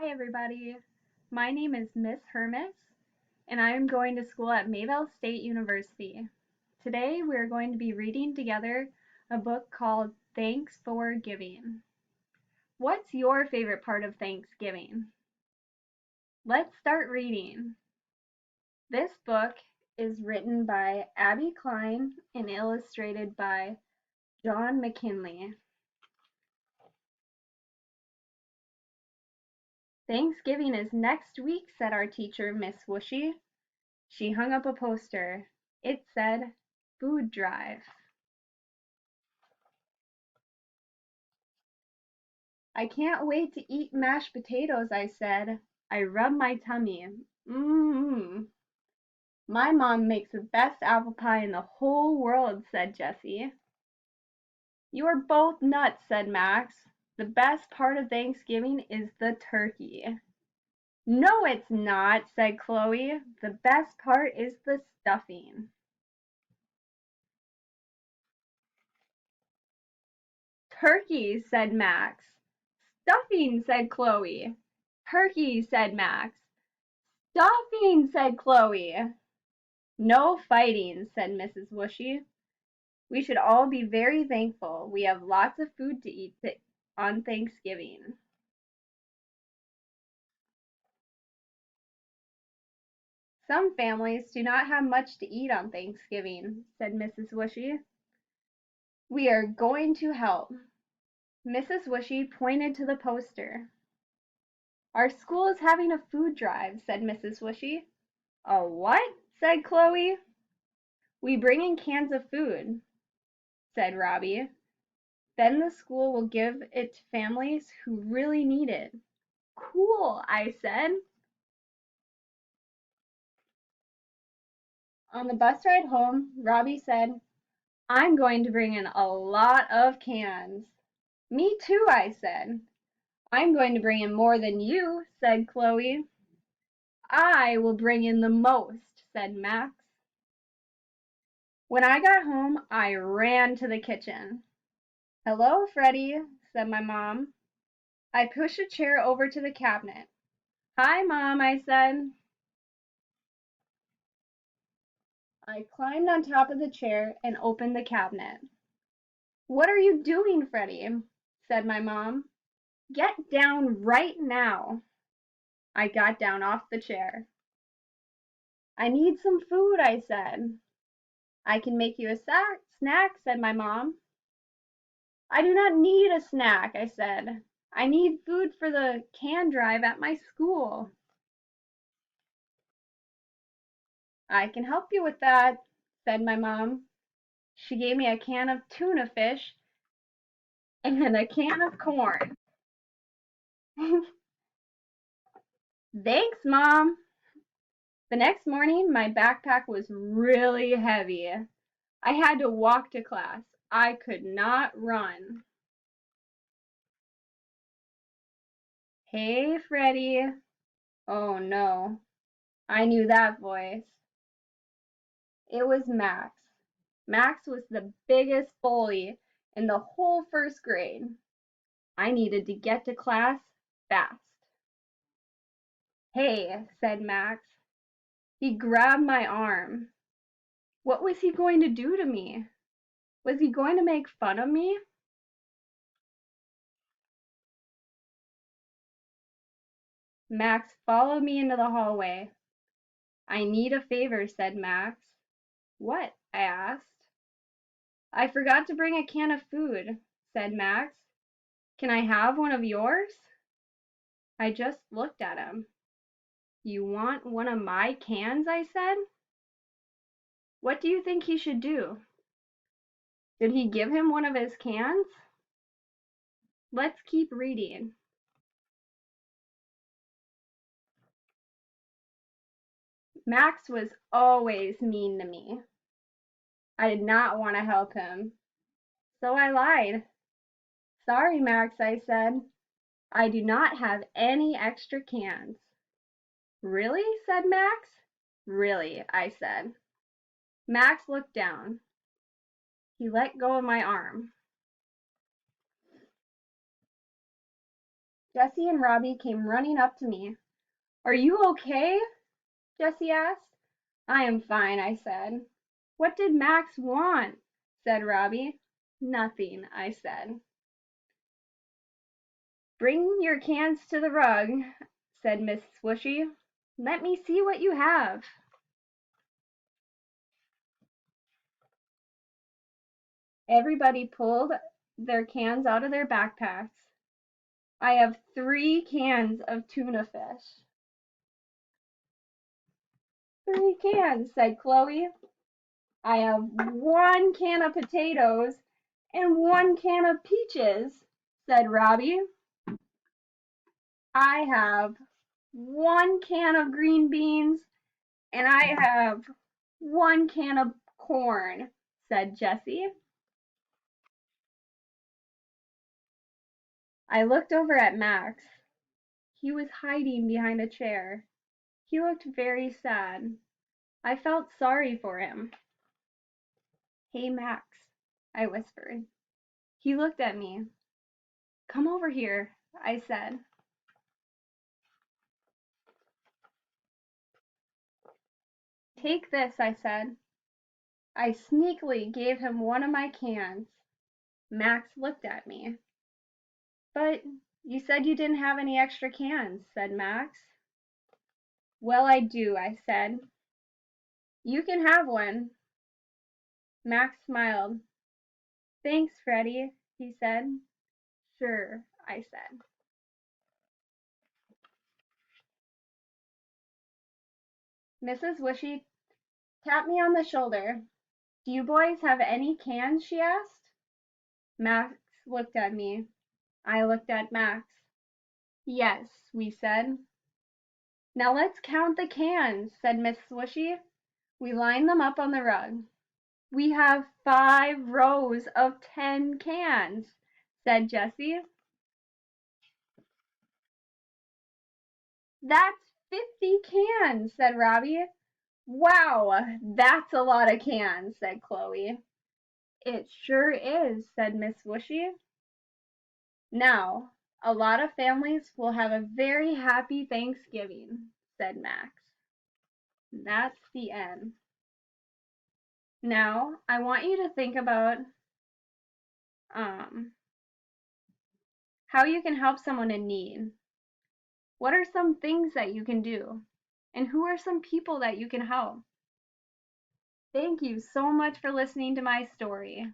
Hi, everybody. My name is Miss Hermes, and I am going to school at Mayville State University. Today, we are going to be reading together a book called Thanks for Giving. What's your favorite part of Thanksgiving? Let's start reading. This book is written by Abby Klein and illustrated by John McKinley. Thanksgiving is next week, said our teacher, Miss Whooshy. She hung up a poster. It said, "Food Drive." "I can't wait to eat mashed potatoes," I said. I rubbed my tummy. Mmm. "My mom makes the best apple pie in the whole world," said Jessie. "You are both nuts," said Max. "The best part of Thanksgiving is the turkey." "No, it's not," said Chloe. "The best part is the stuffing." "Turkey," said Max. "Stuffing," said Chloe. "Turkey," said Max. "Stuffing," said Chloe. "No fighting," said Mrs. Whooshy. "We should all be very thankful. We have lots of food to eat on Thanksgiving." "Some families do not have much to eat on Thanksgiving," said Mrs. Whooshy. "We are going to help." Mrs. Whooshy pointed to the poster. "Our school is having a food drive," said Mrs. Whooshy. "A what?" said Chloe. "We bring in cans of food," said Robbie. "Then the school will give it to families who really need it." "Cool," I said. On the bus ride home, Robbie said, "I'm going to bring in a lot of cans." "Me too," I said. "I'm going to bring in more than you," said Chloe. "I will bring in the most," said Max. When I got home, I ran to the kitchen. "Hello, Freddie," said my mom. I pushed a chair over to the cabinet. "Hi, Mom," I said. I climbed on top of the chair and opened the cabinet. "What are you doing, Freddie?" said my mom. "Get down right now." I got down off the chair. "I need some food," I said. "I can make you a snack," said my mom. "I do not need a snack," I said. "I need food for the can drive at my school." "I can help you with that," said my mom. She gave me a can of tuna fish and a can of corn. "Thanks, Mom." The next morning, my backpack was really heavy. I had to walk to class. I could not run. "Hey, Freddie." Oh no, I knew that voice. It was Max. Max was the biggest bully in the whole first grade. I needed to get to class fast. "Hey," said Max. He grabbed my arm. What was he going to do to me? Was he going to make fun of me? Max followed me into the hallway. "I need a favor," said Max. "What?" I asked. "I forgot to bring a can of food," said Max. "Can I have one of yours?" I just looked at him. "You want one of my cans?" I said. "What do you think he should do?" Did he give him one of his cans? Let's keep reading. Max was always mean to me. I did not want to help him, so I lied. "Sorry, Max," I said. "I do not have any extra cans." "Really?" said Max. "Really," I said. Max looked down. He let go of my arm. Jessie and Robbie came running up to me. Are you okay? Jessie asked. I am fine, I said. What did Max want? Said Robbie. Nothing, I said. Bring your cans to the rug, said Miss Swooshy. Let me see what you have. Everybody pulled their cans out of their backpacks. I have 3 cans of tuna fish. 3 cans, said Chloe. I have 1 can of potatoes and 1 can of peaches, said Robbie. I have 1 can of green beans and I have 1 can of corn, said Jessie. I looked over at Max. He was hiding behind a chair. He looked very sad. I felt sorry for him. Hey, Max, I whispered. He looked at me. Come over here, I said. Take this, I said. I sneakily gave him one of my cans. Max looked at me. But you said you didn't have any extra cans, said Max. Well, I do, I said. You can have one. Max smiled. Thanks, Freddie, he said. Sure, I said. Mrs. Wishy tapped me on the shoulder. Do you boys have any cans? She asked. Max looked at me. I looked at Max. Yes, we said. Now let's count the cans, said Miss Swishy. We lined them up on the rug. We have 5 rows of 10 cans, said Jessie. That's 50 cans, said Robbie. Wow, that's a lot of cans, said Chloe. It sure is, said Miss Swishy. Now, a lot of families will have a very happy Thanksgiving, said Max. That's the end. Now, I want you to think about um, how you can help someone in need. What are some things that you can do? And who are some people that you can help? Thank you so much for listening to my story.